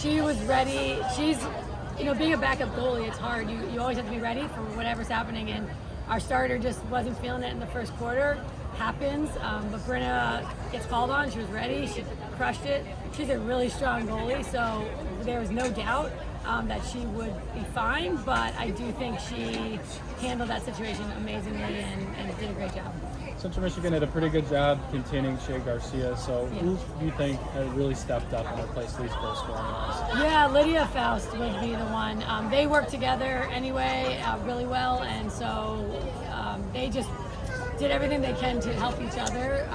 she was ready. She's, being a backup goalie, it's hard. You always have to be ready for whatever's happening, and our starter just wasn't feeling it in the first quarter. Happens, but Brenna gets called on. She was ready. She crushed it. She's a really strong goalie, so there was no doubt that she would be fine, but I do think she handled that situation amazingly and did a great job. Central Michigan did a pretty good job containing Shea Garcia, so who do you think has really stepped up and replaced these goal scoring guys? Yeah, Lydia Faust would be the one. They work together anyway really well, and so they just did everything they can to help each other.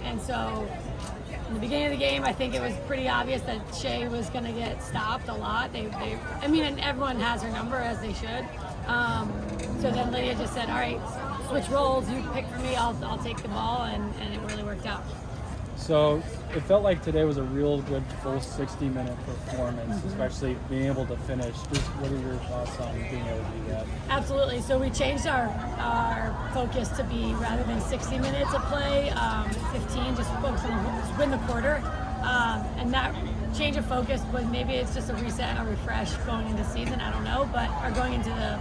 And so in the beginning of the game, I think it was pretty obvious that Shea was going to get stopped a lot. And everyone has her number, as they should. So then Lydia just said, all right, switch roles, you pick for me, I'll take the ball, and it really worked out. So it felt like today was a real good full 60-minute performance, especially being able to finish. Just what are your thoughts on being able to do that? Absolutely. So we changed our focus to be, rather than 60 minutes of play, 15, just focus on win the quarter. And that change of focus was, maybe it's just a reset, a refresh going into season, I don't know, or going into the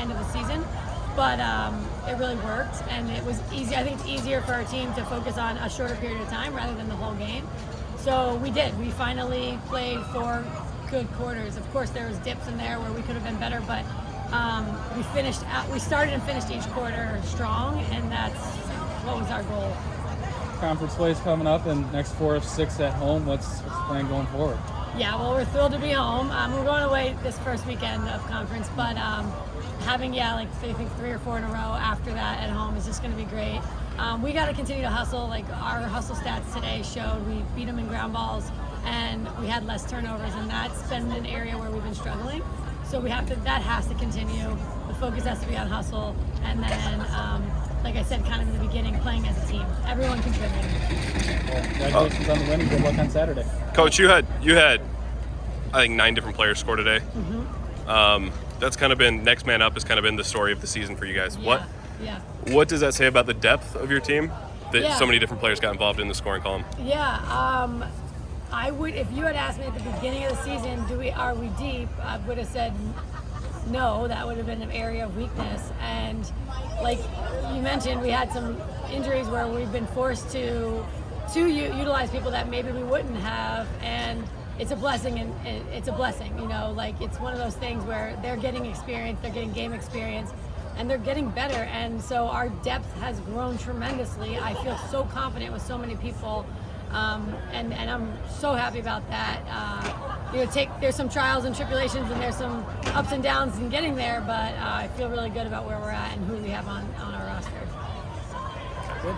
end of the season. But it really worked, and it was easy. I think it's easier for our team to focus on a shorter period of time rather than the whole game. So we did. We finally played 4 good quarters. Of course, there was dips in there where we could have been better, but we started and finished each quarter strong, and that's what was our goal. Conference play is coming up, and next 4 of 6 at home. What's the plan going forward? Yeah, well, we're thrilled to be home. We're going away this first weekend of conference, but having, I think 3 or 4 in a row after that at home is just going to be great. We got to continue to hustle. Like, our hustle stats today showed we beat them in ground balls, and we had less turnovers, and that's been an area where we've been struggling. So that has to continue. The focus has to be on hustle, and then, like I said, kind of in the beginning, playing as a team. Everyone contributing. Well, congratulations on the win, and good luck on Saturday. Coach, you had I think 9 different players score today. That's kind of been, next man up has kind of been the story of the season for you guys. Yeah. What does that say about the depth of your team that so many different players got involved in the scoring column? Yeah, I would, if you had asked me at the beginning of the season, are we deep, I would have said no. That would have been an area of weakness. And like you mentioned, we had some injuries where we've been forced to utilize people that maybe we wouldn't have, and it's a blessing, and it's a blessing, it's one of those things where they're getting experience, they're getting game experience, and they're getting better, and so our depth has grown tremendously. I feel so confident with so many people, and I'm so happy about that. There's some trials and tribulations, and there's some ups and downs in getting there, but I feel really good about where we're at and who we have on our roster. Good.